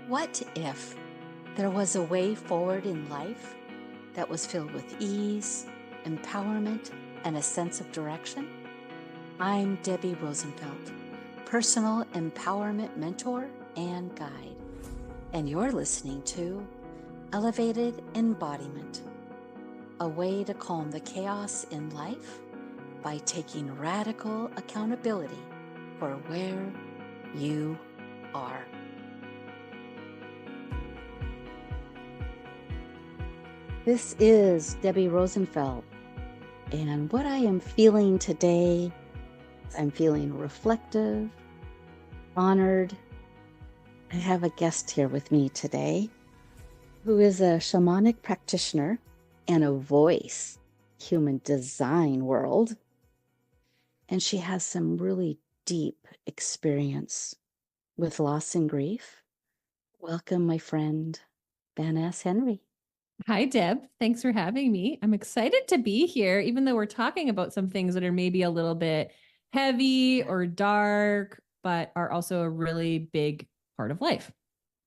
What if there was a way forward in life that was filled with ease, empowerment, and a sense of direction? I'm Debbie Rosenfelt, personal empowerment mentor and guide, and you're listening to Elevated Embodiment, a way to calm the chaos in life by taking radical accountability for where you are. This is Debbie Rosenfelt, and what I am feeling today, I'm feeling reflective, honored. I have a guest here with me today who is a shamanic practitioner and a voice in human design world, and she has some really deep experience with loss and grief. Welcome, my friend, Vaness Henry. Hi, Deb. Thanks for having me. I'm excited to be here, even though we're talking about some things that are maybe a little bit heavy or dark, but are also a really big part of life.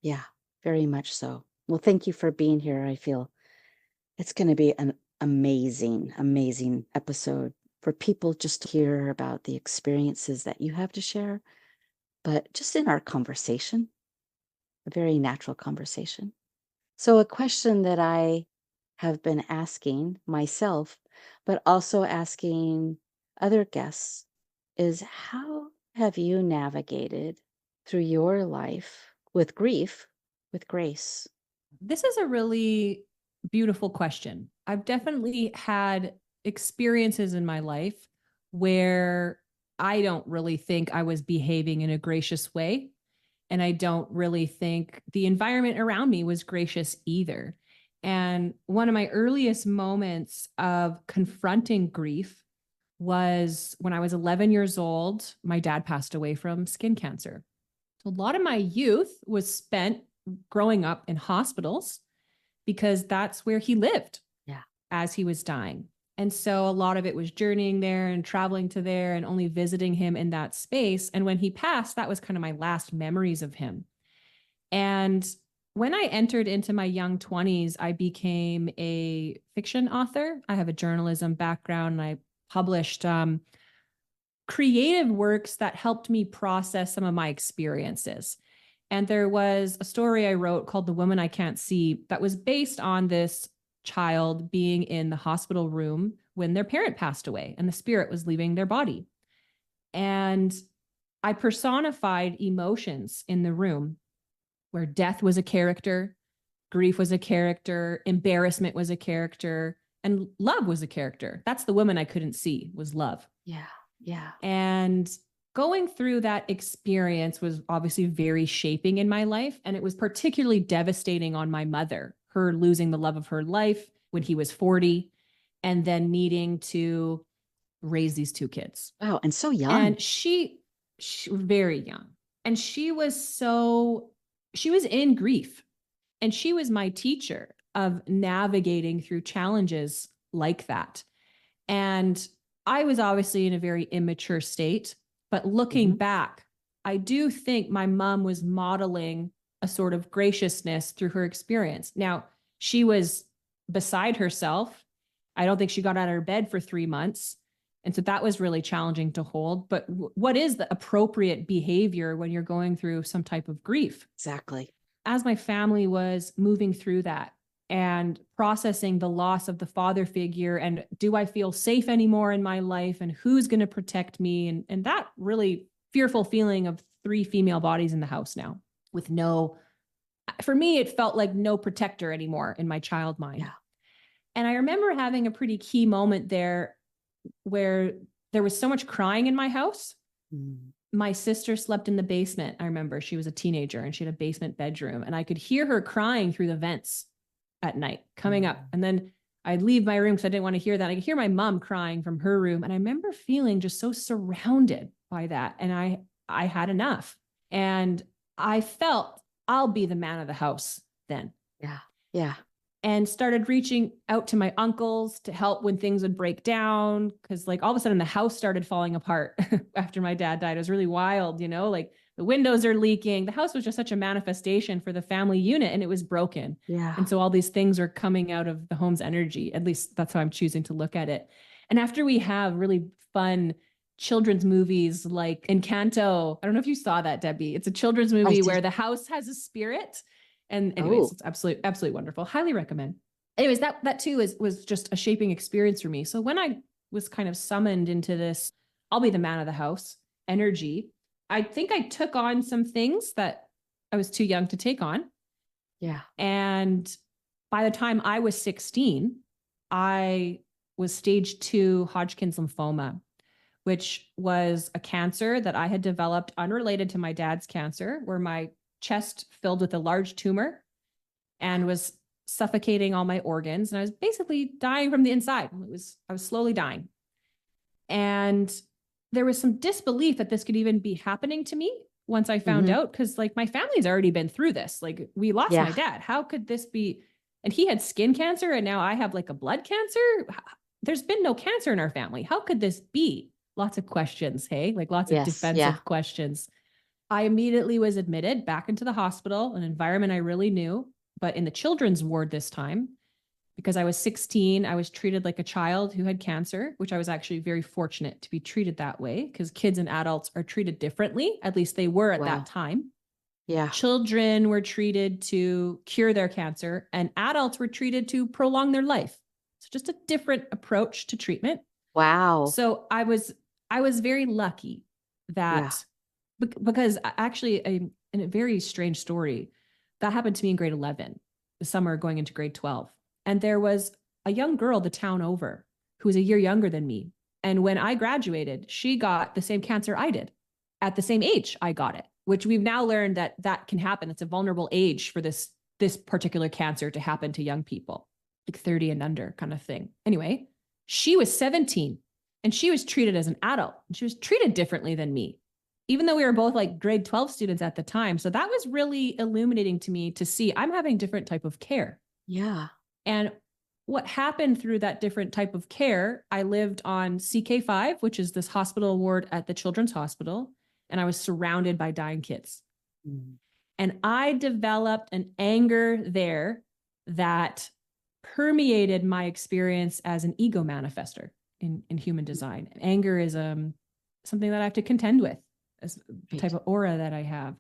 Yeah, very much so. Well, thank you for being here. I feel it's going to be an amazing, amazing episode for people just to hear about the experiences that you have to share, but just in our conversation, a very natural conversation. So, a question that I have been asking myself, but also asking other guests, is how have you navigated through your life with grief, with grace? This is a really beautiful question. I've definitely had experiences in my life where I don't really think I was behaving in a gracious way. And I don't really think the environment around me was gracious either. And one of my earliest moments of confronting grief was when I was 11 years old. My dad passed away from skin cancer. So a lot of my youth was spent growing up in hospitals because that's where he lived as he was dying. And so a lot of it was journeying there and traveling to there and only visiting him in that space. And when he passed, that was kind of my last memories of him. And when I entered into my young 20s, I became a fiction author. I have a journalism background, and I published creative works that helped me process some of my experiences. And there was a story I wrote called The Woman I Can't See that was based on this child being in the hospital room when their parent passed away and the spirit was leaving their body. And I personified emotions in the room where death was a character, grief was a character, embarrassment was a character, and love was a character. That's the woman I couldn't see, was love. Yeah. And going through that experience was obviously very shaping in my life. And it was particularly devastating on my mother, her losing the love of her life when he was 40, and then needing to raise these two kids. Wow. And so young. And she very young. And she was in grief. And she was my teacher of navigating through challenges like that. And I was obviously in a very immature state, but looking back, I do think my mom was modeling a sort of graciousness through her experience. Now, she was beside herself. I don't think she got out of her bed for 3 months. And so that was really challenging to hold. But what is the appropriate behavior when you're going through some type of grief? Exactly. As my family was moving through that and processing the loss of the father figure, and do I feel safe anymore in my life, and who's going to protect me? And that really fearful feeling of 3 female bodies in the house now with for me, it felt like no protector anymore in my child mind. Yeah. And I remember having a pretty key moment there where there was so much crying in my house. My sister slept in the basement. I remember she was a teenager and she had a basement bedroom, and I could hear her crying through the vents at night coming up. And then I'd leave my room because I didn't want to hear that. I could hear my mom crying from her room. And I remember feeling just so surrounded by that. And I had enough. And I felt I'll be the man of the house then. Yeah. And started reaching out to my uncles to help when things would break down. Cause like all of a sudden the house started falling apart after my dad died. It was really wild, like the windows are leaking. The house was just such a manifestation for the family unit, and it was broken. Yeah. And so all these things are coming out of the home's energy. At least that's how I'm choosing to look at it. And after we have really fun children's movies like Encanto, I don't know if you saw that, Debbie. It's a children's movie where the house has a spirit. And anyways, It's absolutely wonderful. Highly recommend. Anyways, that too was just a shaping experience for me. So when I was kind of summoned into this, I'll be the man of the house energy, I think I took on some things that I was too young to take on. Yeah. And by the time I was 16, I was stage 2 Hodgkin's lymphoma, which was a cancer that I had developed unrelated to my dad's cancer, where my chest filled with a large tumor and was suffocating all my organs. And I was basically dying from the inside. I was slowly dying. And there was some disbelief that this could even be happening to me once I found out, because like my family's already been through this. Like we lost my dad. How could this be? And he had skin cancer, and now I have like a blood cancer. There's been no cancer in our family. How could this be? Lots of questions, hey? Like lots of defensive questions. I immediately was admitted back into the hospital, an environment I really knew, but in the children's ward this time. Because I was 16, I was treated like a child who had cancer, which I was actually very fortunate to be treated that way, because kids and adults are treated differently. At least they were at that time. Yeah. Children were treated to cure their cancer, and adults were treated to prolong their life. So just a different approach to treatment. Wow. So I was very lucky that, because actually in a very strange story, that happened to me in grade 11, the summer going into grade 12. And there was a young girl the town over who was a year younger than me. And when I graduated, she got the same cancer I did at the same age I got it, which we've now learned that can happen. It's a vulnerable age for this particular cancer to happen to young people, like 30 and under kind of thing. Anyway, she was 17 and she was treated as an adult, and she was treated differently than me, even though we were both like grade 12 students at the time. So that was really illuminating to me to see I'm having different type of care. Yeah. And what happened through that different type of care, I lived on CK5, which is this hospital ward at the Children's Hospital, and I was surrounded by dying kids. And I developed an anger there that permeated my experience as an ego manifester in human design. Anger is something that I have to contend with, as the type of aura that I have.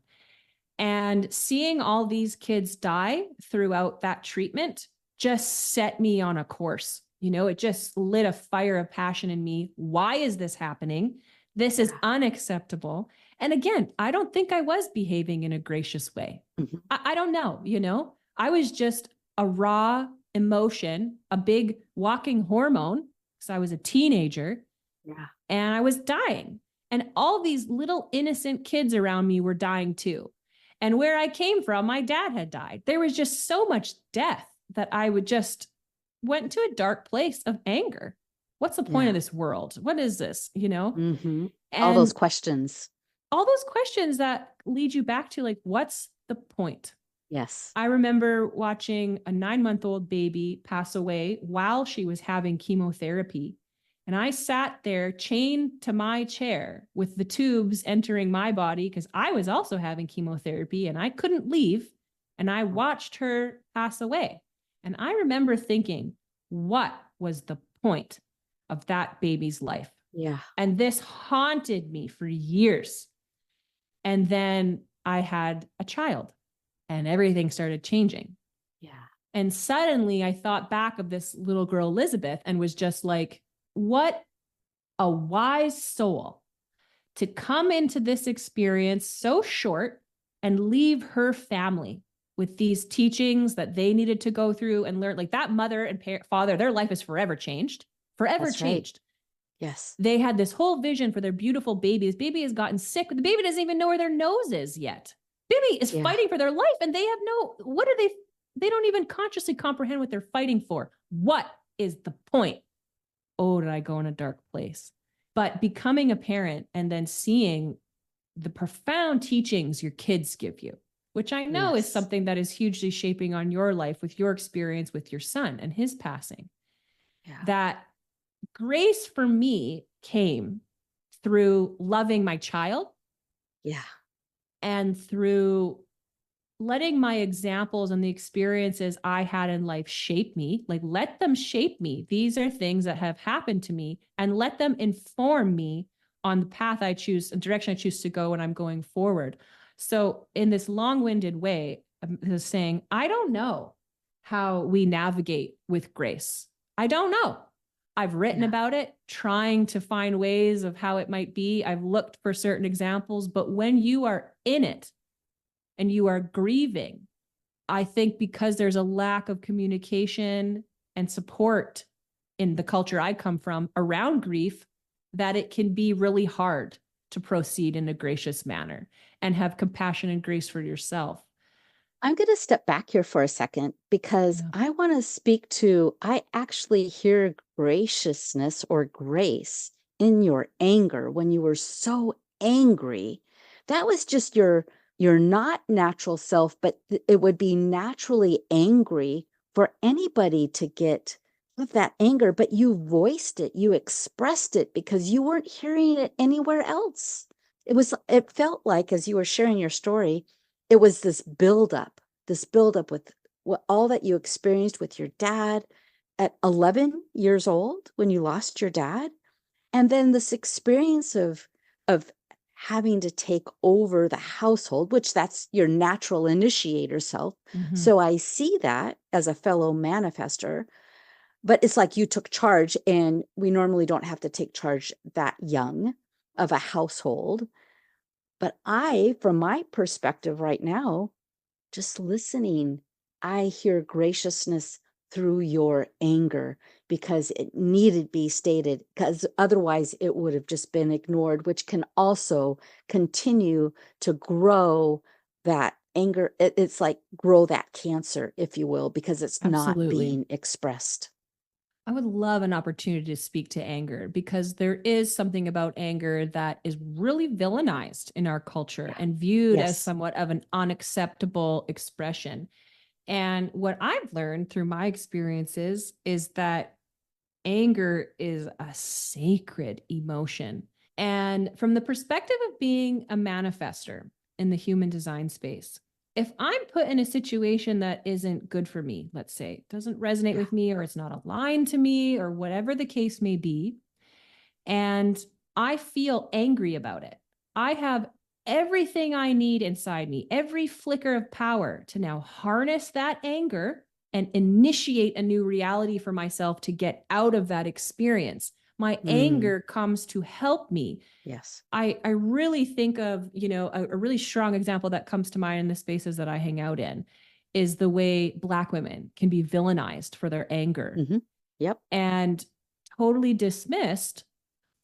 And seeing all these kids die throughout that treatment just set me on a course. You know, it just lit a fire of passion in me. Why is this happening? This is unacceptable. And again, I don't think I was behaving in a gracious way. I don't know, you know, I was just a raw emotion, a big walking hormone, because I was a teenager. And I was dying. And all these little innocent kids around me were dying too. And where I came from, my dad had died. There was just so much death that I would just went into a dark place of anger. What's the point of this world? What is this? You know, and all those questions that lead you back to like, what's the point? Yes. I remember watching a 9-month-old baby pass away while she was having chemotherapy. And I sat there chained to my chair with the tubes entering my body because I was also having chemotherapy and I couldn't leave. And I watched her pass away. And I remember thinking, what was the point of that baby's life? Yeah. And this haunted me for years. And then I had a child and everything started changing. Yeah. And suddenly I thought back of this little girl, Elizabeth, and was just like, what a wise soul to come into this experience so short and leave her family with these teachings that they needed to go through and learn. Like that mother and father, their life is forever changed, That's changed. Right. Yes. They had this whole vision for their beautiful baby. This baby has gotten sick, but the baby doesn't even know where their nose is yet. Baby is fighting for their life and they have they don't even consciously comprehend what they're fighting for. What is the point? Oh, did I go in a dark place? But becoming a parent and then seeing the profound teachings your kids give you, which I know is something that is hugely shaping on your life with your experience with your son and his passing. That grace for me came through loving my child. And through letting my examples and the experiences I had in life shape me, like let them shape me. These are things that have happened to me, and let them inform me on the path I choose, the direction I choose to go when I'm going forward. So in this long-winded way, I'm saying, I don't know how we navigate with grace. I don't know. I've written about it, trying to find ways of how it might be. I've looked for certain examples, but when you are in it, and you are grieving, I think because there's a lack of communication and support in the culture I come from around grief, that it can be really hard to proceed in a gracious manner and have compassion and grace for yourself. I'm going to step back here for a second because I want to speak to, I actually hear graciousness or grace in your anger when you were so angry. That was just your not natural self, but it would be naturally angry for anybody to get with that anger, but you voiced it, you expressed it because you weren't hearing it anywhere else. It felt like as you were sharing your story, it was this buildup with what all that you experienced with your dad at 11 years old when you lost your dad. And then this experience of having to take over the household, which that's your natural initiator self. Mm-hmm. So I see that as a fellow manifester, but it's like you took charge, and we normally don't have to take charge that young of a household. But from my perspective right now, just listening, I hear graciousness through your anger because it needed to be stated, because otherwise it would have just been ignored, which can also continue to grow that anger. It's like grow that cancer, if you will, because it's not being expressed. I would love an opportunity to speak to anger, because there is something about anger that is really villainized in our culture and viewed as somewhat of an unacceptable expression. And what I've learned through my experiences is that anger is a sacred emotion. And from the perspective of being a manifester in the human design space, if I'm put in a situation that isn't good for me, let's say, it doesn't resonate with me, or it's not aligned to me, or whatever the case may be, and I feel angry about it, I have everything I need inside me, every flicker of power to now harness that anger and initiate a new reality for myself to get out of that experience. My anger comes to help me. Yes. I really think of, a really strong example that comes to mind in the spaces that I hang out in is the way Black women can be villainized for their anger. Mm-hmm. Yep. And totally dismissed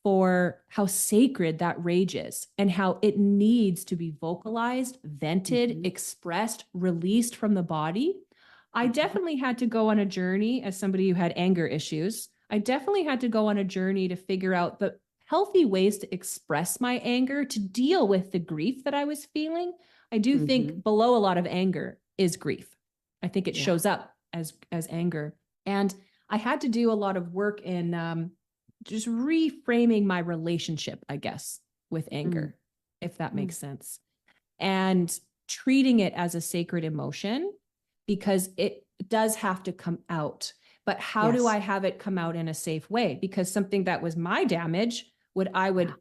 for how sacred that rage is and how it needs to be vocalized, vented, expressed, released from the body. I definitely had to go on a journey as somebody who had anger issues. I definitely had to go on a journey to figure out the healthy ways to express my anger, to deal with the grief that I was feeling. I do think below a lot of anger is grief. I think it shows up as anger. And I had to do a lot of work in just reframing my relationship, I guess, with anger, if that makes sense. And treating it as a sacred emotion, because it does have to come out. But how do I have it come out in a safe way? Because something that was my damage I would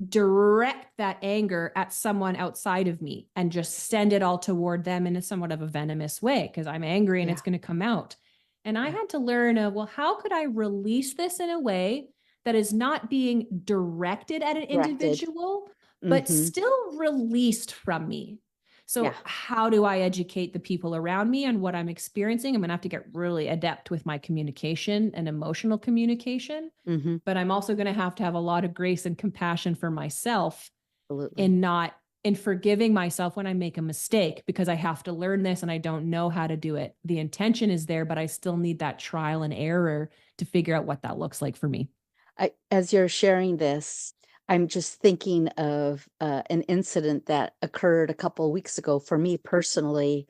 direct that anger at someone outside of me and just send it all toward them in a somewhat of a venomous way, because I'm angry and it's going to come out. And I had to learn, well, how could I release this in a way that is not being directed at an individual, but still released from me? So how do I educate the people around me on what I'm experiencing? I'm going to have to get really adept with my communication and emotional communication. But I'm also going to have a lot of grace and compassion for myself in forgiving myself when I make a mistake, because I have to learn this and I don't know how to do it. The intention is there, but I still need that trial and error to figure out what that looks like for me. As you're sharing this, I'm just thinking of an incident that occurred a couple of weeks ago for me personally,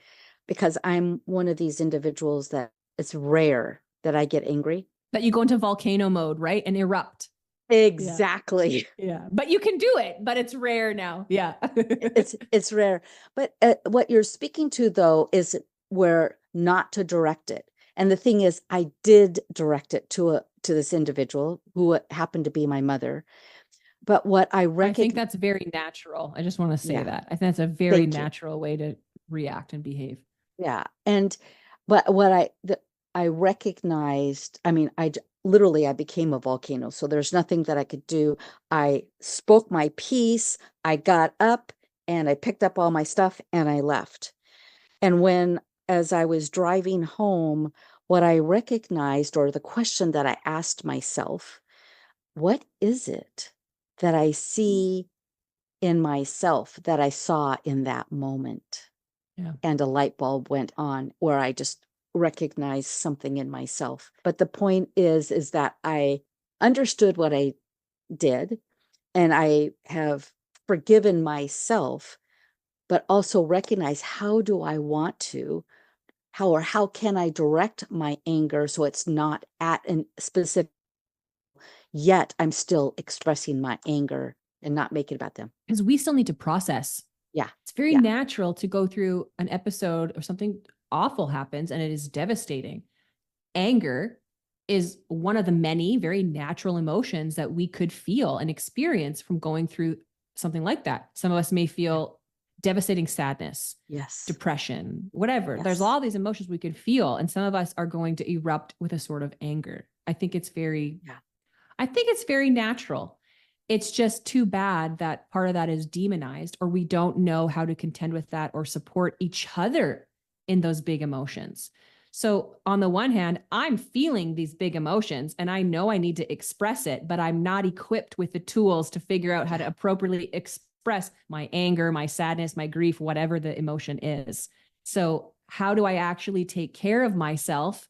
because I'm one of these individuals that it's rare that I get angry. That you go into volcano mode, right? And erupt. Exactly. Yeah. But you can do it, but it's rare now. Yeah. It's rare. But what you're speaking to, though, is where not to direct it. And the thing is, I did direct it to this individual who happened to be my mother. But what I I think recognize, that's very natural. I just want to say yeah, that. I think that's a very thank you. natural way to react and behave. Yeah. And but what I recognized, I mean, literally I became a volcano. So there's nothing that I could do. I spoke my piece, I got up and I picked up all my stuff and I left. And as I was driving home, what I recognized, or the question that I asked myself, what is it that I see in myself that I saw in that moment? Yeah. And a light bulb went on where I just recognized something in myself. But the point is that I understood what I did, and I have forgiven myself, but also recognize, how do I want to, how can I direct my anger so it's not at a specific, yet I'm still expressing my anger and not make it about them. Because we still need to process. Yeah. It's very Yeah. natural to go through an episode or something awful happens and it is devastating. Anger is one of the many very natural emotions that we could feel and experience from going through something like that. Some of us may feel devastating sadness, Yes. depression, whatever. Yes. There's all these emotions we could feel, and some of us are going to erupt with a sort of anger. I think it's very natural. It's just too bad that part of that is demonized, or we don't know how to contend with that or support each other in those big emotions. So on the one hand, I'm feeling these big emotions and I know I need to express it, but I'm not equipped with the tools to figure out how to appropriately express my anger, my sadness, my grief, whatever the emotion is. So how do I actually take care of myself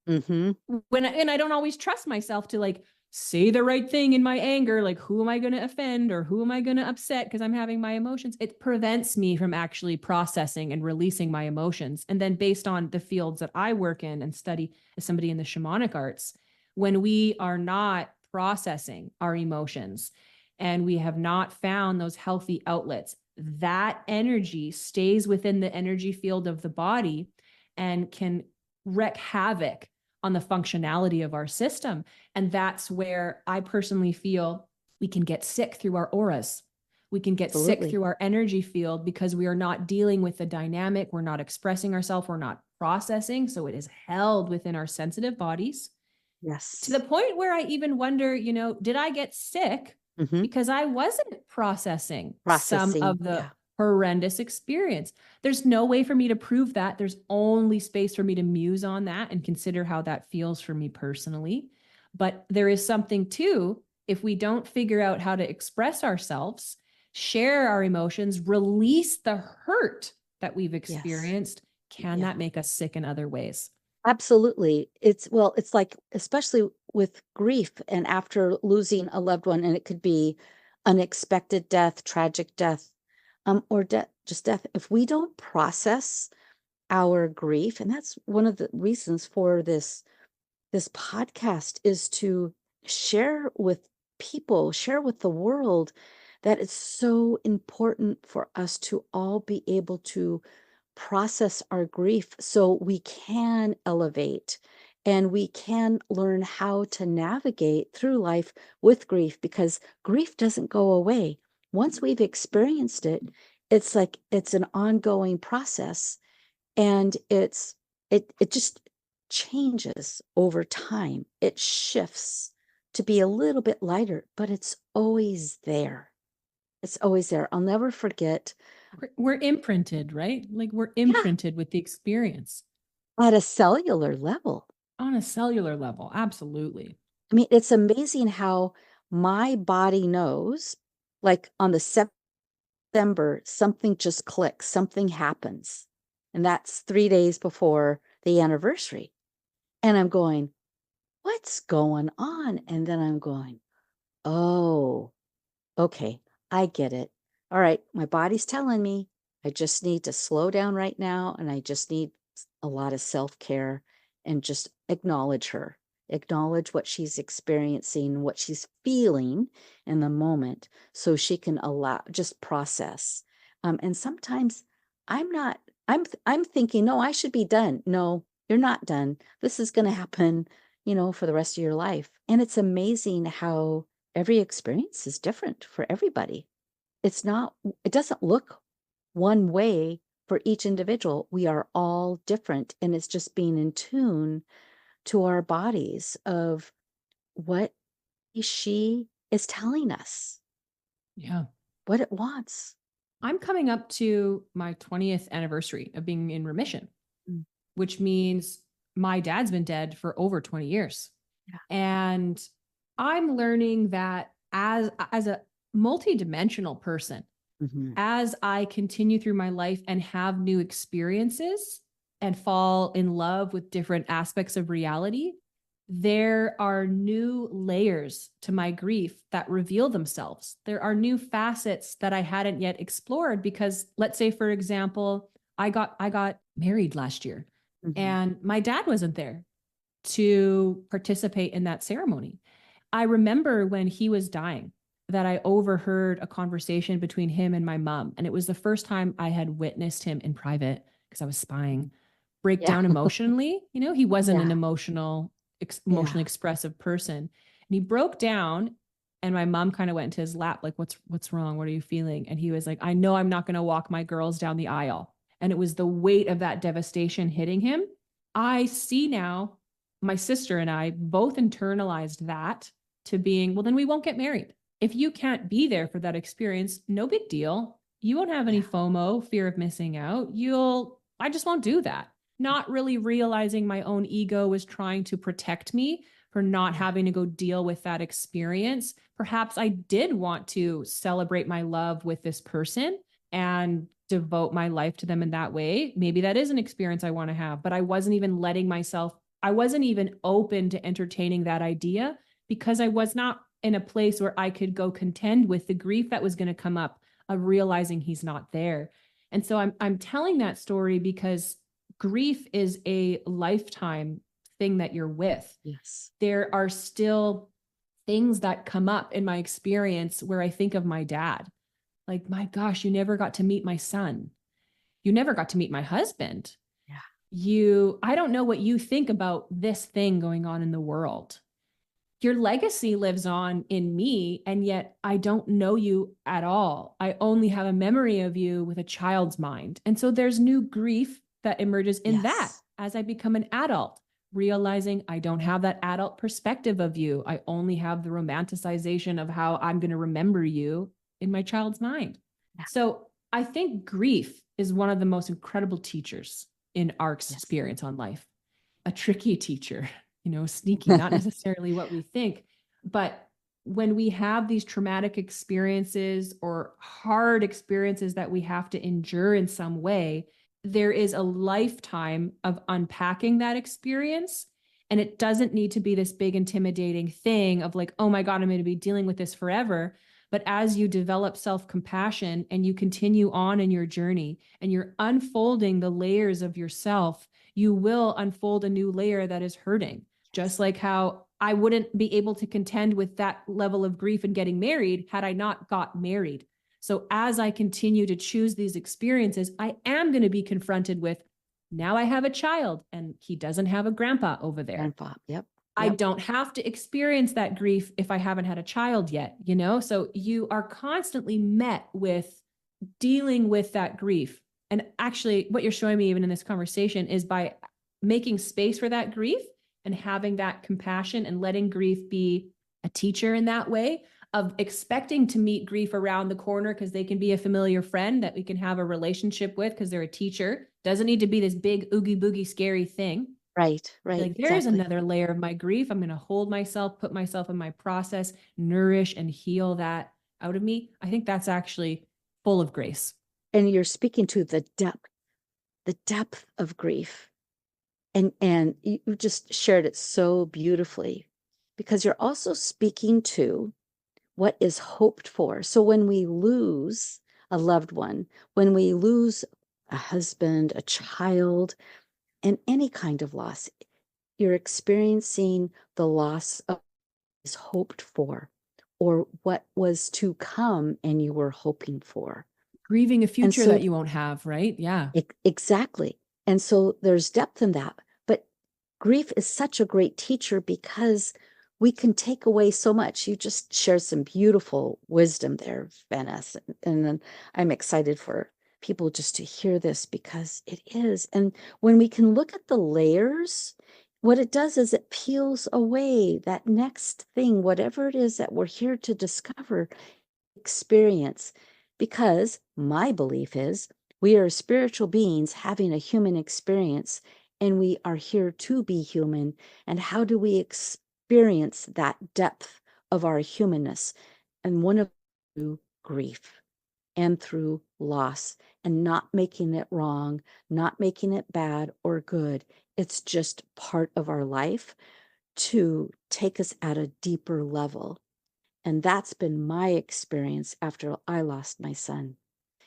and I don't always trust myself to like say the right thing in my anger, like who am I going to offend or who am I going to upset because I'm having my emotions? It prevents me from actually processing and releasing my emotions. And then based on the fields that I work in and study as somebody in the shamanic arts, when we are not processing our emotions and we have not found those healthy outlets, that energy stays within the energy field of the body and can wreak havoc on the functionality of our system. And that's where I personally feel we can get sick through our auras. We can get sick through our energy field because we are not dealing with the dynamic. We're not expressing ourselves. We're not processing. So it is held within our sensitive bodies. Yes. To the point where I even wonder, did I get sick because I wasn't processing some of the horrendous experience? There's no way for me to prove that. There's only space for me to muse on that and consider how that feels for me personally. But there is something too, if we don't figure out how to express ourselves, share our emotions, release the hurt that we've experienced, can that make us sick in other ways? Absolutely. It's like, especially with grief and after losing a loved one, and it could be unexpected death, tragic death, or just death. If we don't process our grief, and that's one of the reasons for this podcast, is to share with people, share with the world, that it's so important for us to all be able to process our grief so we can elevate and we can learn how to navigate through life with grief, because grief doesn't go away. Once we've experienced it, it's like it's an ongoing process, and it just changes over time. It shifts to be a little bit lighter, but it's always there. It's always there. I'll never forget. We're imprinted, right? Like we're imprinted with the experience. At a cellular level. On a cellular level, absolutely. I mean, it's amazing how my body knows, like on the September, something just clicks, something happens. And that's 3 days before the anniversary. And I'm going, what's going on? And then I'm going, oh, okay, I get it. All right, my body's telling me I just need to slow down right now, and I just need a lot of self-care and just acknowledge her. acknowledge what she's experiencing, what she's feeling in the moment, so she can just process. And sometimes I'm thinking, no, I should be done. No, you're not done. This is going to happen, for the rest of your life. And it's amazing how every experience is different for everybody. It doesn't look one way for each individual. We are all different. And it's just being in tune to our bodies of what she is telling us, Yeah. what it wants. I'm coming up to my 20th anniversary of being in remission, which means my dad's been dead for over 20 years. Yeah. And I'm learning that as a multidimensional person, as I continue through my life and have new experiences and fall in love with different aspects of reality, there are new layers to my grief that reveal themselves. There are new facets that I hadn't yet explored because, let's say, for example, I got married last year and my dad wasn't there to participate in that ceremony. I remember when he was dying that I overheard a conversation between him and my mom. And it was the first time I had witnessed him in private, because I was spying, break down emotionally. He wasn't an emotionally expressive person. And he broke down, and my mom kind of went into his lap, like, what's wrong? What are you feeling? And he was like, I know I'm not going to walk my girls down the aisle. And it was the weight of that devastation hitting him. I see now my sister and I both internalized that to being, well, then we won't get married. If you can't be there for that experience, no big deal. You won't have any FOMO, fear of missing out. I just won't do that. Not really realizing my own ego was trying to protect me for not having to go deal with that experience. Perhaps I did want to celebrate my love with this person and devote my life to them in that way. Maybe that is an experience I want to have, but I wasn't even open to entertaining that idea because I was not in a place where I could go contend with the grief that was going to come up of realizing he's not there. And so I'm telling that story because grief is a lifetime thing that you're with. Yes. There are still things that come up in my experience where I think of my dad. Like, my gosh, you never got to meet my son. You never got to meet my husband. Yeah. I don't know what you think about this thing going on in the world. Your legacy lives on in me, and yet I don't know you at all. I only have a memory of you with a child's mind. And so there's new grief that emerges in that as I become an adult, realizing I don't have that adult perspective of you. I only have the romanticization of how I'm going to remember you in my child's mind. Yeah. So I think grief is one of the most incredible teachers in our experience on life. A tricky teacher, sneaky, not necessarily what we think. But when we have these traumatic experiences or hard experiences that we have to endure in some way, there is a lifetime of unpacking that experience. And it doesn't need to be this big intimidating thing of like, oh my God, I'm going to be dealing with this forever. But as you develop self-compassion and you continue on in your journey and you're unfolding the layers of yourself, you will unfold a new layer that is hurting. Just like how I wouldn't be able to contend with that level of grief and getting married had I not got married. So as I continue to choose these experiences, I am going to be confronted with, now I have a child and he doesn't have a grandpa over there. Yep. I don't have to experience that grief if I haven't had a child yet, So you are constantly met with dealing with that grief. And actually, what you're showing me even in this conversation is by making space for that grief and having that compassion and letting grief be a teacher in that way, of expecting to meet grief around the corner because they can be a familiar friend that we can have a relationship with because they're a teacher. Doesn't need to be this big oogie boogie scary thing. Right. Like, there's another layer of my grief. I'm going to hold myself, put myself in my process, nourish and heal that out of me. I think that's actually full of grace. And you're speaking to the depth of grief. And you just shared it so beautifully, because you're also speaking to what is hoped for. So when we lose a loved one, when we lose a husband, a child, and any kind of loss, you're experiencing the loss of what is hoped for, or what was to come and you were hoping for. Grieving a And future so that you won't have, right? Yeah. exactly. And so there's depth in that. But grief is such a great teacher because we can take away so much. You just shared some beautiful wisdom there, Vanessa. And then I'm excited for people just to hear this because it is. And when we can look at the layers, what it does is it peels away that next thing, whatever it is that we're here to discover, experience. Because my belief is we are spiritual beings having a human experience, and we are here to be human. And how do we experience that depth of our humanness? And one of through grief and through loss, and not making it wrong, not making it bad or good. It's just part of our life to take us at a deeper level. And that's been my experience after I lost my son.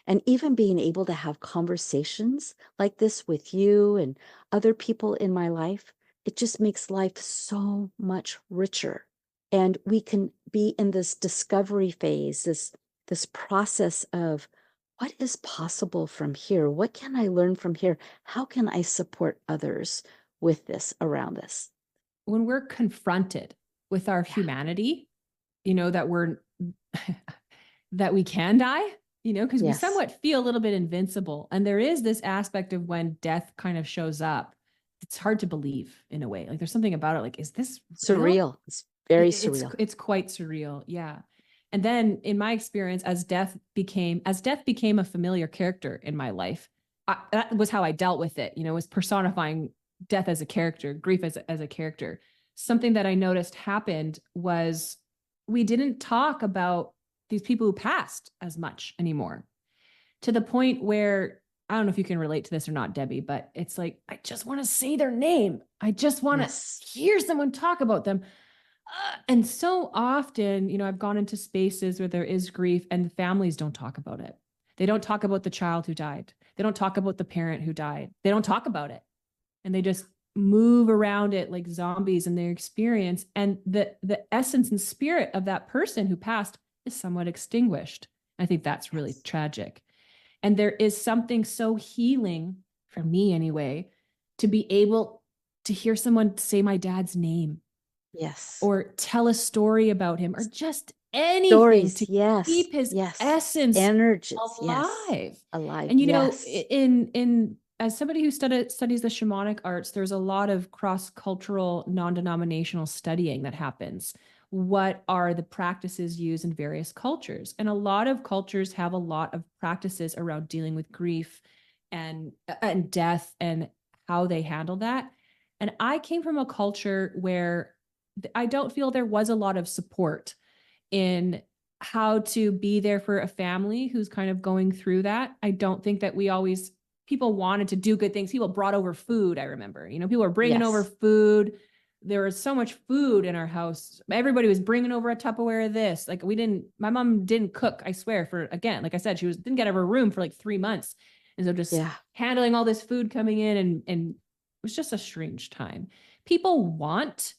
And even being able to have conversations like this with you and other people in my life, it just makes life so much richer. And we can be in this discovery phase, this process of what is possible from here? What can I learn from here? How can I support others with this around this? When we're confronted with our Yeah. humanity, that we're that we can die, because we Yes. somewhat feel a little bit invincible. And there is this aspect of when death kind of shows up, it's hard to believe in a way. Like there's something about it, like, is this real? Surreal. It's very It's surreal. it's quite surreal. Yeah. And then in my experience, as death became a familiar character in my life, that was how I dealt with it, was personifying death as a character, grief as a character. Something that I noticed happened was we didn't talk about these people who passed as much anymore, to the point where I don't know if you can relate to this or not, Debbie, but it's like, I just want to say their name. I just want to Yes. hear someone talk about them. And so often, I've gone into spaces where there is grief and the families don't talk about it. They don't talk about the child who died. They don't talk about the parent who died. They don't talk about it. And they just move around it like zombies in their experience. And the essence and spirit of that person who passed is somewhat extinguished. I think that's really Yes. tragic. And there is something so healing, for me anyway, to be able to hear someone say my dad's name Yes. or tell a story about him or just anything to Stories. Yes. keep his Yes. essence Energies. Yes. alive. Alive. And Yes. in as somebody who studies the shamanic arts, there's a lot of cross-cultural, non-denominational studying that happens. What are the practices used in various cultures? And a lot of cultures have a lot of practices around dealing with grief and death and how they handle that. And I came from a culture where I don't feel there was a lot of support in how to be there for a family who's kind of going through that. I don't think that people wanted to do good things. People brought over food. I remember, people were bringing over Yes. food. There was so much food in our house. Everybody was bringing over a Tupperware of this. Like my mom didn't cook, I swear, for, again, like I said, didn't get out of her room for like 3 months. And so just Yeah. handling all this food coming in and it was just a strange time. People want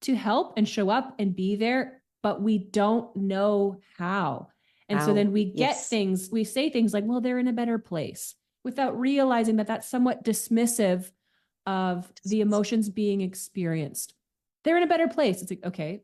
to help and show up and be there, but we don't know how. And so How? then Yes. we say things like, well, they're in a better place, without realizing that that's somewhat dismissive of the emotions being experienced. They're in a better place. It's like, okay,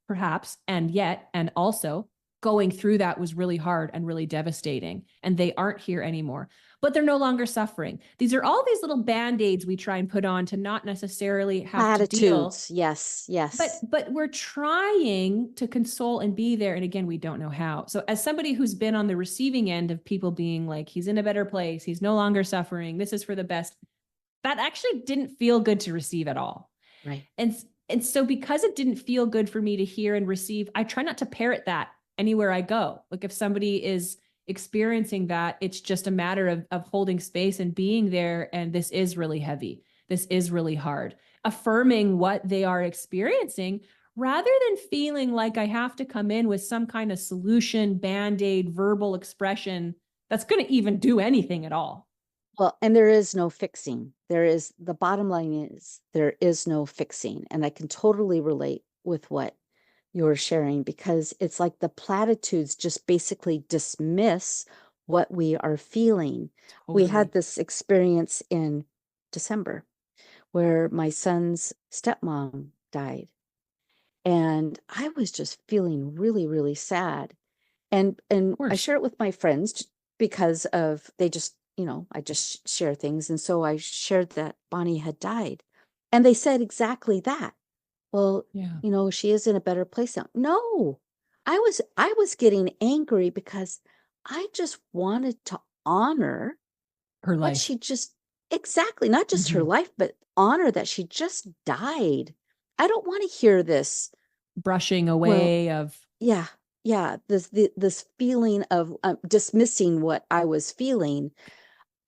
perhaps. And yet, and also, going through that was really hard and really devastating. And they aren't here anymore, but they're no longer suffering. These are all these little band-aids we try and put on to not necessarily have to deal. Attitudes. Yes. Yes. But we're trying to console and be there. And again, we don't know how. So as somebody who's been on the receiving end of people being like, he's in a better place, he's no longer suffering, this is for the best, that actually didn't feel good to receive at all. Right. And so because it didn't feel good for me to hear and receive, I try not to parrot that anywhere I go. Like if somebody is experiencing that, it's just a matter of holding space and being there. And this is really heavy. This is really hard. Affirming what they are experiencing rather than feeling like I have to come in with some kind of solution, band-aid, verbal expression that's going to even do anything at all. Well, and there is no fixing. The bottom line is there is no fixing. And I can totally relate with what you're sharing, because it's like the platitudes just basically dismiss what we are feeling. We had Totally. this experience in December where my son's stepmom died. And I was just feeling really, really sad. And Of I course. share it with my friends because of they just, I just share things. And so I shared that Bonnie had died. And they said exactly that. Well, Yeah. she is in a better place now. No. I was getting angry because I just wanted to honor Her what life. she just exactly, not just her Mhm. life, but honor that she just died. I don't want to hear this. Brushing Well, away of, yeah, yeah, this feeling of dismissing what I was feeling.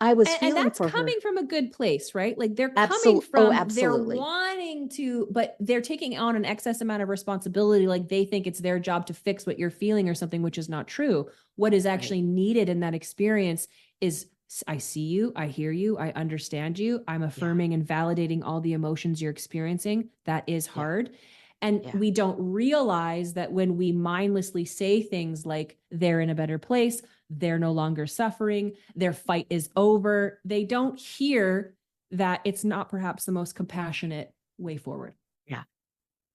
I was and feeling that's for her. coming from a good place, right? Like they're coming Absolutely. Oh, from, they're absolutely. wanting to, but they're taking on an excess amount of responsibility. Like they think it's their job to fix what you're feeling or something, which is not true. What is Right. actually needed in that experience is, I see you, I hear you, I understand you, I'm Yeah. affirming and validating all the emotions you're experiencing. That is Yeah. hard. And Yeah. we don't realize that when we mindlessly say things like they're in a better place, they're no longer suffering, their fight is over, they don't hear that it's not perhaps the most compassionate way forward. Yeah.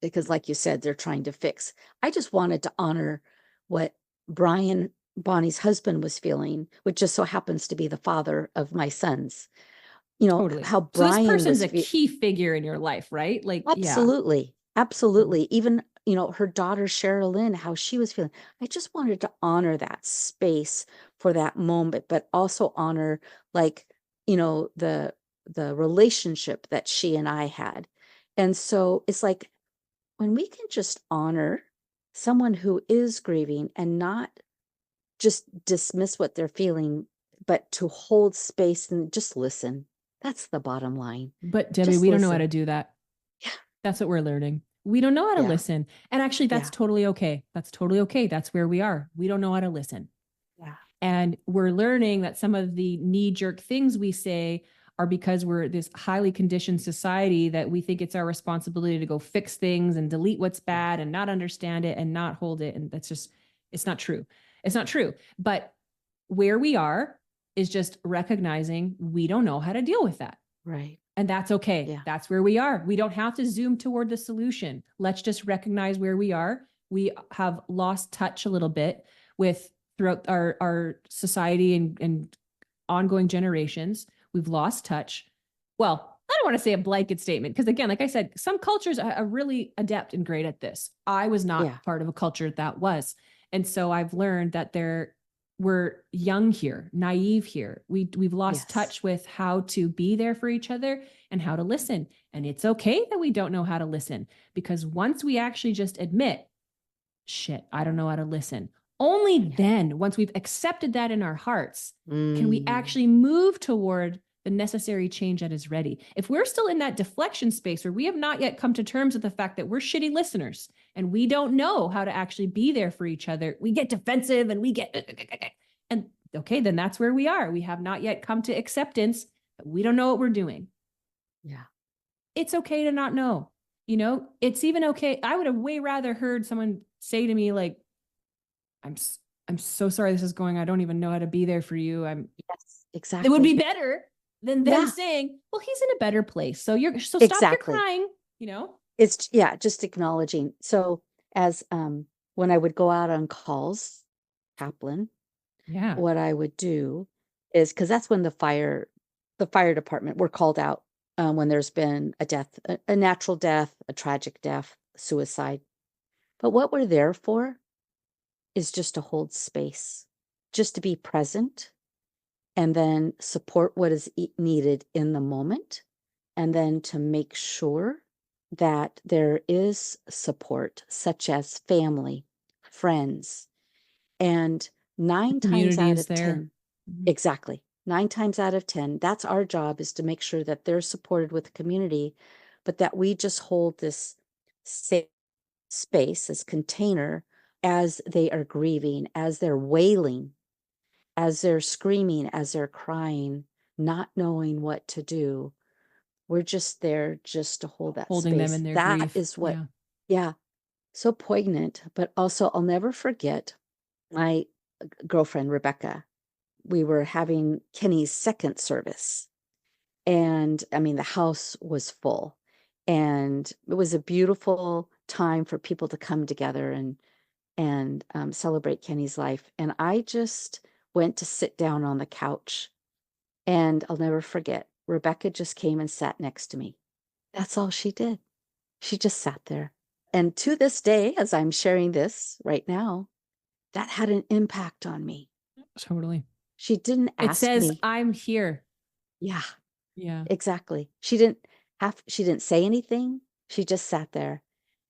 Because like you said, they're trying to fix. I just wanted to honor what Brian, Bonnie's husband, was feeling, which just so happens to be the father of my sons. Totally. How So this Brian person's was a key figure in your life, right? Like, yeah. absolutely, Mhm. absolutely. Even, her daughter Cheryl Lynn, how she was feeling. I just wanted to honor that space for that moment, but also honor, like, the relationship that she and I had. And so it's like when we can just honor someone who is grieving and not just dismiss what they're feeling, but to hold space and just listen. That's the bottom line. But Debbie, Just we don't know how to listen. do that. Yeah. That's what we're learning. We don't know how to Yeah. listen. And actually, that's Yeah. totally okay. That's totally okay. That's where we are. We don't know how to listen. Yeah. And we're learning that some of the knee jerk things we say are because we're this highly conditioned society that we think it's our responsibility to go fix things and delete what's Yeah. bad and not understand it and not hold it. And that's just, it's not true. It's not true. But where we are is just recognizing we don't know how to deal with that. Right. And that's okay. Yeah. That's where we are. We don't have to zoom toward the solution. Let's just recognize where we are. We have lost touch a little bit with throughout our society and ongoing generations. We've lost touch. Well, I don't want to say a blanket statement because, again, like I said, some cultures are really adept and great at this. I was Yeah. not part of a culture that was. And so I've learned that we're young here, naive here. We've lost Yes. touch with how to be there for each other and how to listen. And it's okay that we don't know how to listen, because once we actually just admit, shit, I don't know how to listen, only Yeah. then, once we've accepted that in our hearts, can we Mm. actually move toward the necessary change that is ready. If we're still in that deflection space where we have not yet come to terms with the fact that we're shitty listeners and we don't know how to actually be there for each other, we get defensive and we get, and okay, then that's where we are. We have not yet come to acceptance. We don't know what we're doing. Yeah. It's okay to not know. It's even okay. I would have way rather heard someone say to me, like, I'm I'm so sorry this is going. I don't even know how to be there for you. Yes. It would be Exactly. better than them Yeah. saying, well, he's in a better place. So stop your Exactly. crying, you know? It's yeah, just acknowledging. So as when I would go out on calls, chaplain, Yeah. what I would do is because that's when the fire department were called out when there's been a death, a natural death, a tragic death, suicide. But what we're there for is just to hold space, just to be present, and then support what is needed in the moment, and then to make sure that there is support, such as family, friends, and The 9 times community out is of there. 10, Mhm. exactly, 9 times out of 10, that's our job, is to make sure that they're supported with the community, but that we just hold this safe space, this container, as they are grieving, as they're wailing, as they're screaming, as they're crying, not knowing what to do. We're just there just to hold that Holding them space. in their That grief. is what, Yeah. yeah, so poignant. But also, I'll never forget my girlfriend, Rebecca. We were having Kenny's second service. And I mean, the house was full. And it was a beautiful time for people to come together and celebrate Kenny's life. And I just went to sit down on the couch. And I'll never forget, Rebecca just came and sat next to me. That's all she did. She just sat there. And to this day, as I'm sharing this right now, that had an impact on me. Totally. She didn't It ask says, me. I'm here. Yeah, Yeah. exactly. She didn't say anything. She just sat there.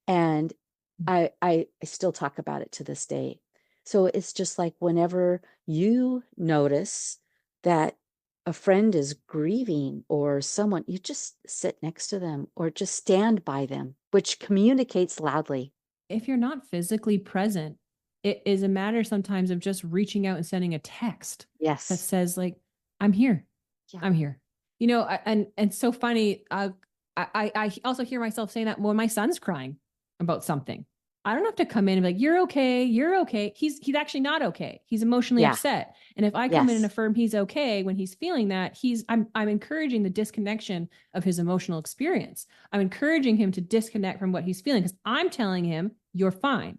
And I still talk about it to this day. So it's just like whenever you notice that a friend is grieving or someone, you just sit next to them or just stand by them, which communicates loudly. If you're not physically present, it is a matter sometimes of just reaching out and sending a text that Yes. says like, I'm here. Yeah. I'm here. You know, and so funny. I also hear myself saying that when my son's crying about something. I don't have to come in and be like, you're okay, you're okay. He's actually not okay. He's emotionally Yeah. upset. And if I come in and Yes. affirm he's okay when he's feeling that, I'm encouraging the disconnection of his emotional experience. I'm encouraging him to disconnect from what he's feeling because I'm telling him you're fine.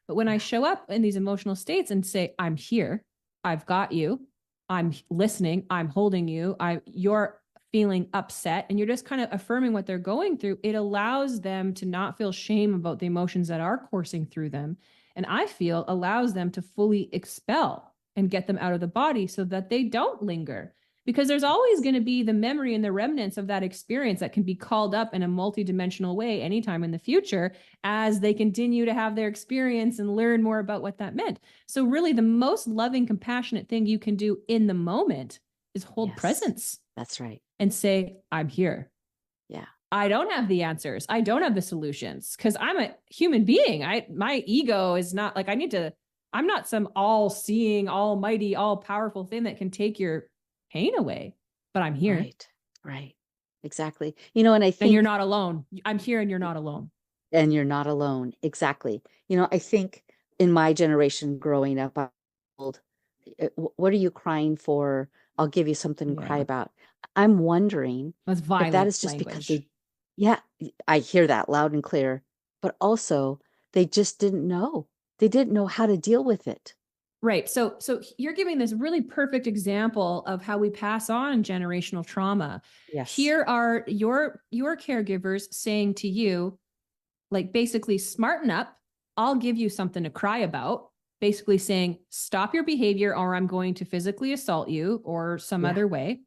But when I show up in these emotional states and say, I'm here, I've got you, I'm listening, I'm holding you, you're feeling upset, and you're just kind of affirming what they're going through, it allows them to not feel shame about the emotions that are coursing through them. And I feel allows them to fully expel and get them out of the body so that they don't linger. Because there's always going to be the memory and the remnants of that experience that can be called up in a multidimensional way anytime in the future as they continue to have their experience and learn more about what that meant. So really the most loving, compassionate thing you can do in the moment is hold presence. That's right. And say, I'm here. Yeah. I don't have the answers. I don't have the solutions because I'm a human being. My ego is not like I'm not some all-seeing, almighty, all-powerful thing that can take your pain away, but I'm here. Right. Right. Exactly. You know, and I think. And you're not alone. I'm here and you're not alone. And you're not alone. Exactly. You know, I think in my generation growing up, I told, what are you crying for? I'll give you something to cry about. I'm wondering That's if that is violent just because language. yeah, I hear that loud and clear, but also they just didn't know. They didn't know how to deal with it. Right. So you're giving this really perfect example of how we pass on generational trauma. Yes. Here are your caregivers saying to you, like basically smarten up. I'll give you something to cry about. Basically saying, stop your behavior or I'm going to physically assault you or some other way.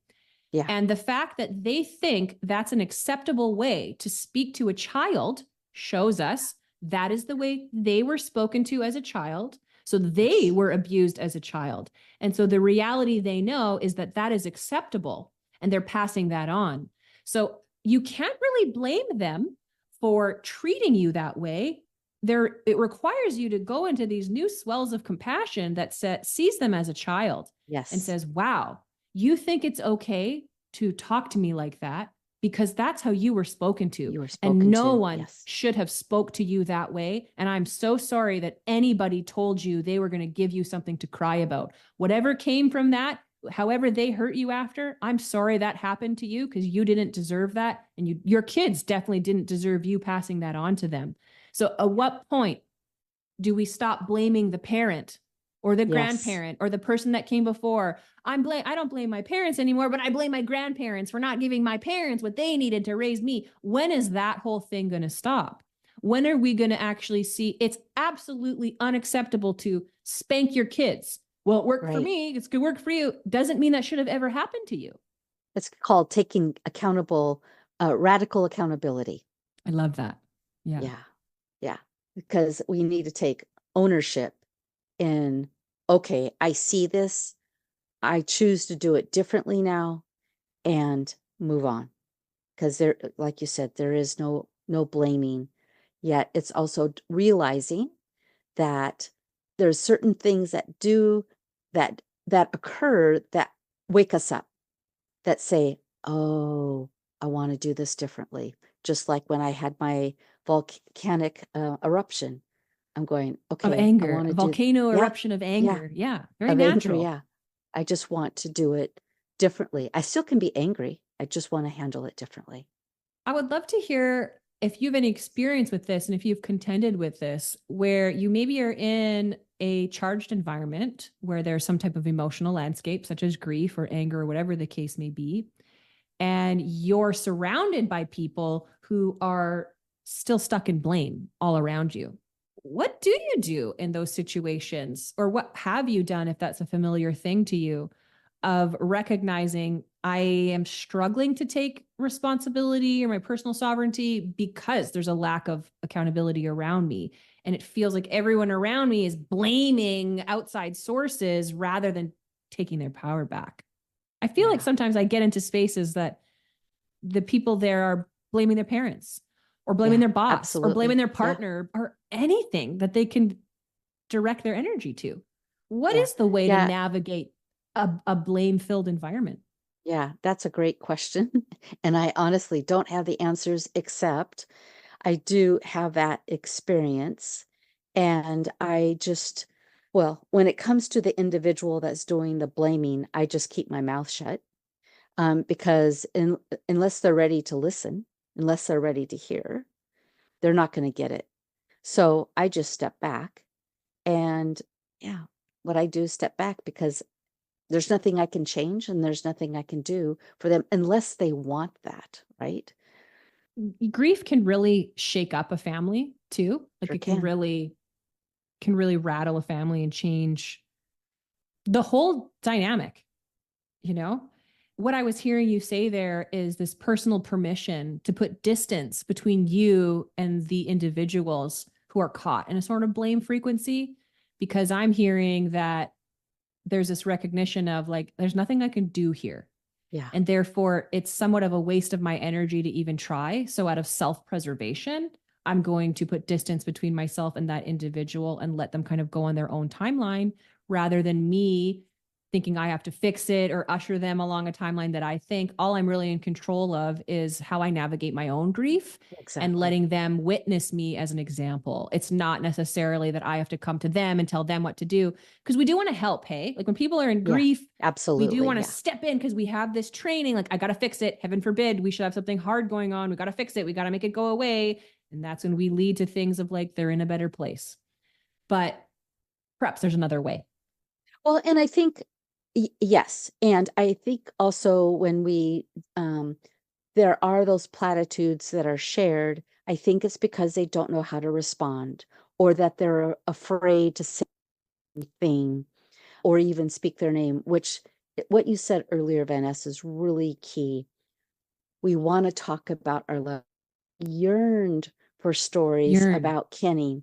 Yeah. And the fact that they think that's an acceptable way to speak to a child shows us that is the way they were spoken to as a child. So they were abused as a child. And so the reality they know is that that is acceptable and they're passing that on. So you can't really blame them for treating you that way. It requires you to go into these new swells of compassion that sees them as a child. Yes. And says, wow, you think it's okay to talk to me like that because that's how you were spoken to. And no one should have spoke to you that way. And I'm so sorry that anybody told you they were going to give you something to cry about. Whatever came from that, however they hurt you after, I'm sorry that happened to you because you didn't deserve that. And your kids definitely didn't deserve you passing that on to them. So at what point do we stop blaming the parent or the grandparent or the person that came before? I don't blame my parents anymore, but I blame my grandparents for not giving my parents what they needed to raise me. When is that whole thing going to stop? When are we going to actually see it's absolutely unacceptable to spank your kids? Well, it worked for me. It's going to work for you. Doesn't mean that should have ever happened to you. It's called taking radical accountability. I love that. Yeah. Yeah. Yeah. Because we need to take ownership in, okay, I see this. I choose to do it differently now and move on. Because there, like you said, there is no blaming. Yet it's also realizing that there's certain things that occur that wake us up, that say, oh, I want to do this differently. Just like when I had my volcanic eruption, I'm going, Of okay, I anger, want a to do, volcano yeah, eruption of yeah, anger. Yeah, very of anger. natural. Yeah. I just want to do it differently. I still can be angry. I just want to handle it differently. I would love to hear if you have any experience with this and if you've contended with this, where you maybe are in a charged environment where there's some type of emotional landscape, such as grief or anger or whatever the case may be, and you're surrounded by people who are still stuck in blame all around you. What do you do in those situations? Or what have you done, if that's a familiar thing to you, of recognizing I am struggling to take responsibility or my personal sovereignty because there's a lack of accountability around me. And it feels like everyone around me is blaming outside sources rather than taking their power back. I feel like Yeah, sometimes I get into spaces that the people there are blaming their parents or blaming yeah, their boss or blaming absolutely. their Yeah, partner or anything that they can direct their energy to. What yeah, is the way to yeah, navigate a blame filled environment? yeah. That's a great question. And I honestly don't have the answers, except I do have that experience. And I just, well, when it comes to the individual that's doing the blaming, I just keep my mouth shut, because unless they're ready to listen, unless they're ready to hear, they're not going to get it. So I just step back, and yeah, what I do is step back, because there's nothing I can change and there's nothing I can do for them unless they want that, right? Grief can really shake up a family too. Like Sure it can. can really rattle a family and change the whole dynamic, you know? What I was hearing you say there is this personal permission to put distance between you and the individuals who are caught in a sort of blame frequency, because I'm hearing that there's this recognition of like, there's nothing I can do here. Yeah. And therefore, it's somewhat of a waste of my energy to even try. So, out of self preservation, I'm going to put distance between myself and that individual and let them kind of go on their own timeline rather than me thinking I have to fix it or usher them along a timeline that I think all I'm really in control of is how I navigate my own grief and Exactly. letting them witness me as an example. It's not necessarily that I have to come to them and tell them what to do, because we do want to help. Hey, like when people are in Yeah. grief, we do Absolutely. want to Yeah. step in because we have this training. Like, I got to fix it. Heaven forbid we should have something hard going on. We got to fix it. We got to make it go away. And that's when we lead to things of like, they're in a better place. But perhaps there's another way. Well, and I think, yes. And I think also when there are those platitudes that are shared, I think it's because they don't know how to respond, or that they're afraid to say anything or even speak their name, which what you said earlier, Vanessa, is really key. We want to talk about our love. Yearned for stories Yearn. about Kenny.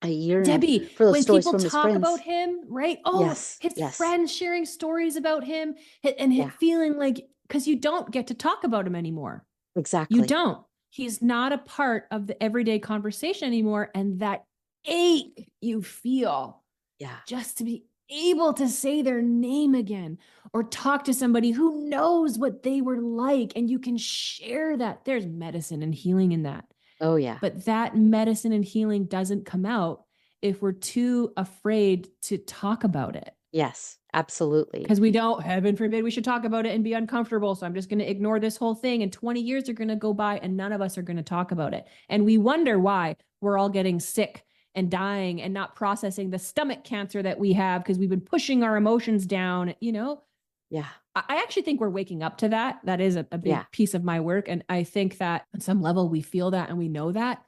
I yearned Debbie, for those when stories people from his talk about friends. him, right? Oh, Yes, his yes, friends sharing stories about him and yeah, feeling like, because you don't get to talk about him anymore. You exactly. don't. He's not a part of the everyday conversation anymore. And that ache you feel Yeah. just to be able to say their name again or talk to somebody who knows what they were like, and you can share that. There's medicine and healing in that. Oh, yeah. But that medicine and healing doesn't come out if we're too afraid to talk about it. Yes, absolutely. Because we don't, heaven forbid, we should talk about it and be uncomfortable. So I'm just going to ignore this whole thing. And 20 years are going to go by and none of us are going to talk about it. And we wonder why we're all getting sick and dying and not processing the stomach cancer that we have because we've been pushing our emotions down. You know, Yeah, I actually think we're waking up to that. That is a yeah, big piece of my work. And I think that on some level we feel that and we know that.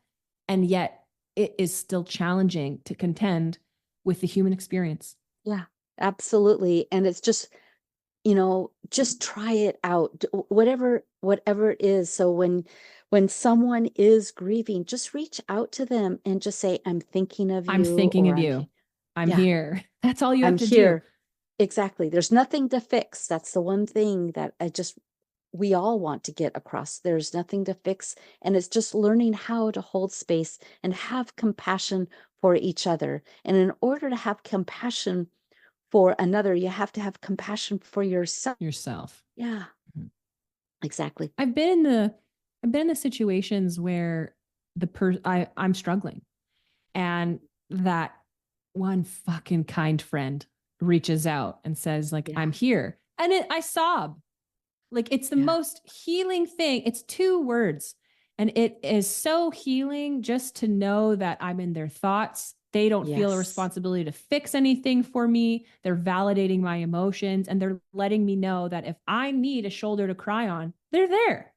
And yet it is still challenging to contend with the human experience. yeah, absolutely. And it's just, just try it out, whatever it is. So when someone is grieving, just reach out to them and just say, I'm thinking of I'm you, thinking or of you. I'm yeah, here. That's all you have I'm to do. here. Exactly. There's nothing to fix. That's the one thing that we all want to get across. There's nothing to fix. And it's just learning how to hold space and have compassion for each other. And in order to have compassion for another, you have to have compassion for yourself. Yourself. Yeah. Exactly. I've been in the situations where I'm struggling, and that one fucking kind friend reaches out and says like, Yeah. I'm here. And I sob. Like, it's the Yeah. most healing thing. It's 2 words. And it is so healing just to know that I'm in their thoughts. They don't feel a Yes. responsibility to fix anything for me. They're validating my emotions, and they're letting me know that if I need a shoulder to cry on, they're there.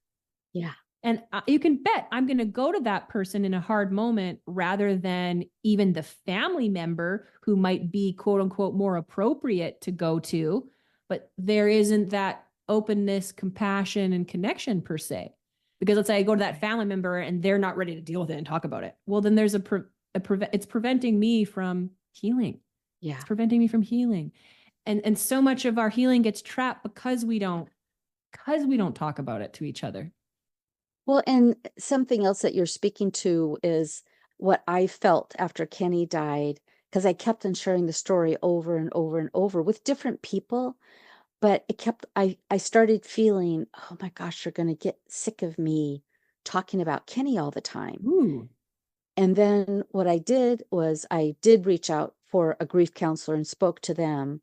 Yeah. And you can bet I'm going to go to that person in a hard moment rather than even the family member who might be quote unquote more appropriate to go to. But there isn't that openness, compassion, and connection per se. Because let's say I go to that family member and they're not ready to deal with it and talk about it. Well, then there's it's preventing me from healing. Yeah. It's preventing me from healing. And so much of our healing gets trapped because we don't talk about it to each other. Well, and something else that you're speaking to is what I felt after Kenny died, because I kept on sharing the story over and over and over with different people, but I started feeling, oh my gosh, you're going to get sick of me talking about Kenny all the time. Ooh. And then what I did was I did reach out for a grief counselor and spoke to them,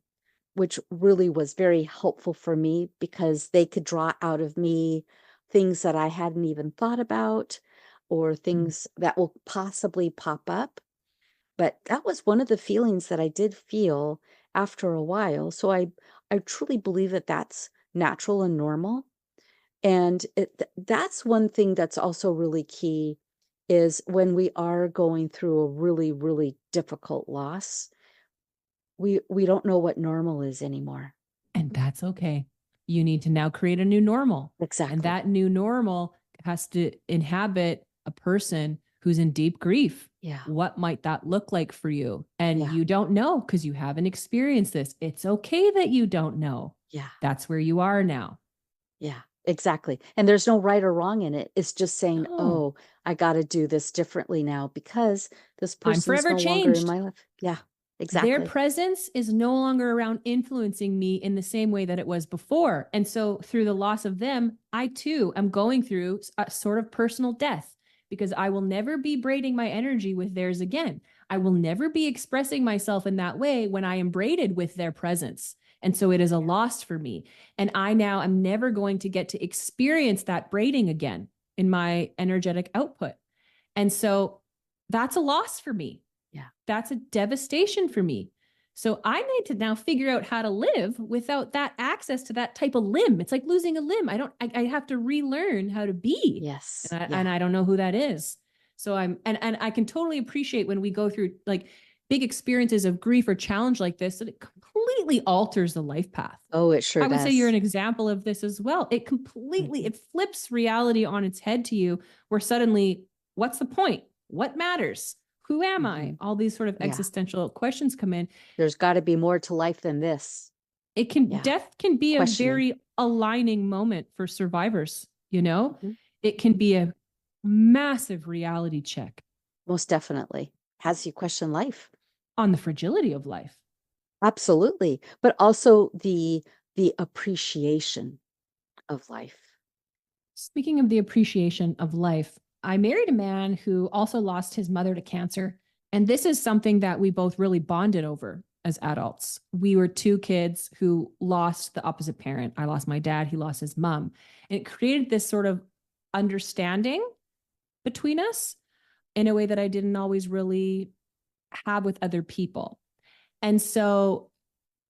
which really was very helpful for me because they could draw out of me things that I hadn't even thought about or things that will possibly pop up. But that was one of the feelings that I did feel after a while. So I truly believe that that's natural and normal. And that's one thing that's also really key is when we are going through a really, really difficult loss, we don't know what normal is anymore. And that's okay. You need to now create a new normal. And Exactly. that new normal has to inhabit a person who's in deep grief. Yeah. What might that look like for you? And Yeah. you don't know because you haven't experienced this. It's okay that you don't know. Yeah. That's where you are now. Yeah. Exactly. And there's no right or wrong in it. It's just saying, No, "Oh, I got to do this differently now because this I'm person's forever no longer in changed. my life." Yeah. Their Exactly. presence is no longer around influencing me in the same way that it was before. And so, through the loss of them, I too am going through a sort of personal death because I will never be braiding my energy with theirs again. I will never be expressing myself in that way when I am braided with their presence. And so, it is a loss for me. And I now am never going to get to experience that braiding again in my energetic output. And so, that's a loss for me. Yeah. That's a devastation for me. So I need to now figure out how to live without that access to that type of limb. It's like losing a limb. I have to relearn how to be. Yes. And Yeah. I don't know who that is. So and I can totally appreciate when we go through like big experiences of grief or challenge like this, that it completely alters the life path. Oh, it sure I would say you're does. an example of this as well. It completely, Mhm. it flips reality on its head to you, where suddenly, what's the point? What matters? Who am I? Mhm. All these sort of Yeah. existential questions come in. There's got to be more to life than this. Yeah. Death can be a Questioning. very aligning moment for survivors, you know? Mhm. It can be a massive reality check Most definitely. Has you question life. on the fragility of life. Absolutely. But also the appreciation of life. Speaking of the appreciation of life, I married a man who also lost his mother to cancer. And this is something that we both really bonded over as adults. We were 2 kids who lost the opposite parent. I lost my dad, he lost his mom. And it created this sort of understanding between us in a way that I didn't always really have with other people. And so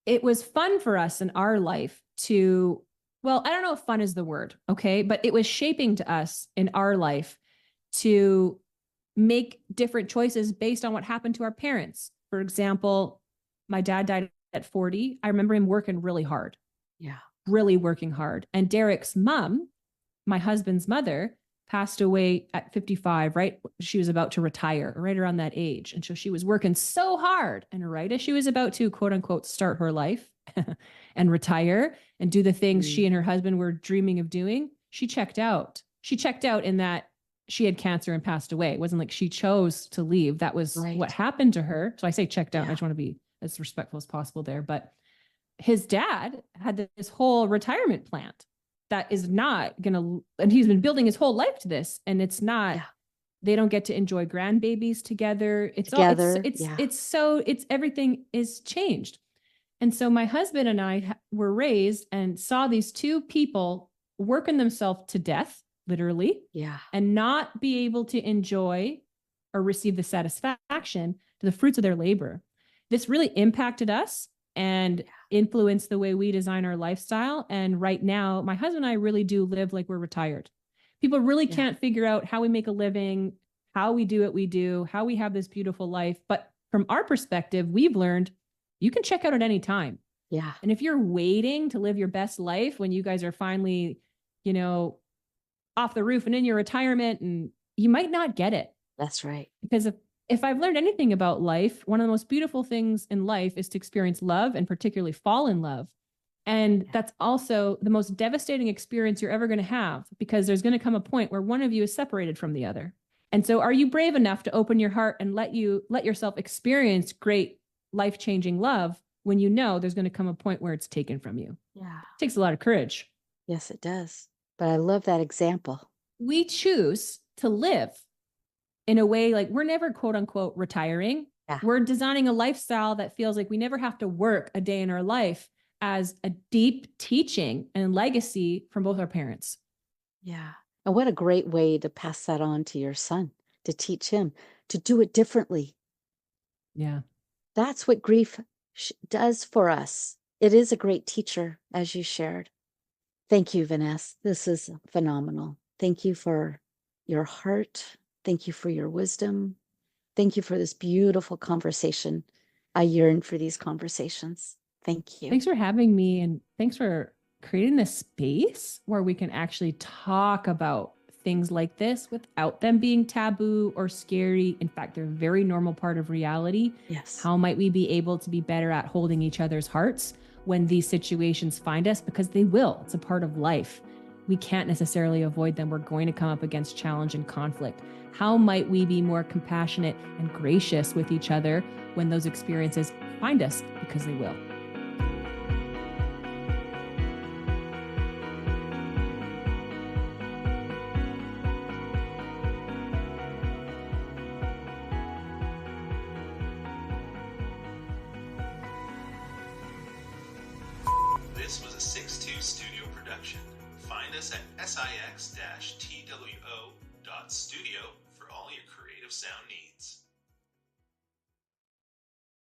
it was fun for us in our life to, well, I don't know if fun is the word, okay, but it was shaping to us in our life to make different choices based on what happened to our parents. For example, my dad died at 40. I remember him working really hard, Yeah. really working hard. And Derek's mom, my husband's mother, passed away at 55, right? She was about to retire, right around that age. And so she was working so hard. And right as she was about to, quote unquote, start her life and retire and do the things she Mm. and her husband were dreaming of doing, she checked out. She checked out in that she had cancer and passed away. It wasn't like she chose to leave. That was what Right. happened to her. So I say checked out. And I Yeah. just want to be as respectful as possible there. But his dad had this whole retirement plan that is not going to, and he's been building his whole life to this, and it's not, Yeah. they don't get to enjoy grandbabies together. It's Together. all, Yeah. it's everything is changed. And so my husband and I were raised and saw these two people working themselves to death, literally, Yeah. and not be able to enjoy or receive the satisfaction to the fruits of their labor. This really impacted us and influenced the way we design our lifestyle. And right now, my husband and I really do live like we're retired. People really can't figure out how we make a living, how we do what we do, how we have this beautiful life. But from our perspective, we've learned you can check out at any time. Yeah. And if you're waiting to live your best life when you guys are finally, you know, off the roof and in your retirement, and you might not get it. That's right. Because if I've learned anything about life, one of the most beautiful things in life is to experience love, and particularly fall in love. And that's also the most devastating experience you're ever going to have, because there's going to come a point where one of you is separated from the other. And so are you brave enough to open your heart and let yourself experience great life-changing love when you know there's going to come a point where it's taken from you? Yeah. It takes a lot of courage. Yes, it does. But I love that example. We choose to live in a way like we're never quote unquote retiring. Yeah. We're designing a lifestyle that feels like we never have to work a day in our life, as a deep teaching and legacy from both our parents. Yeah. And what a great way to pass that on to your son, to teach him to do it differently. Yeah. That's what grief does for us. It is a great teacher, as you shared. Thank you, Vaness. This is phenomenal. Thank you for your heart. Thank you for your wisdom. Thank you for this beautiful conversation. I yearn for these conversations. Thank you. Thanks for having me, and thanks for creating this space where we can actually talk about things like this without them being taboo or scary. In fact, they're a very normal part of reality. Yes. How might we be able to be better at holding each other's hearts when these situations find us? Because they will. It's a part of life. We can't necessarily avoid them. We're going to come up against challenge and conflict. How might we be more compassionate and gracious with each other when those experiences find us? Because they will. This was a 6-2 studio production. Find us at six-two.studio for all your creative sound needs.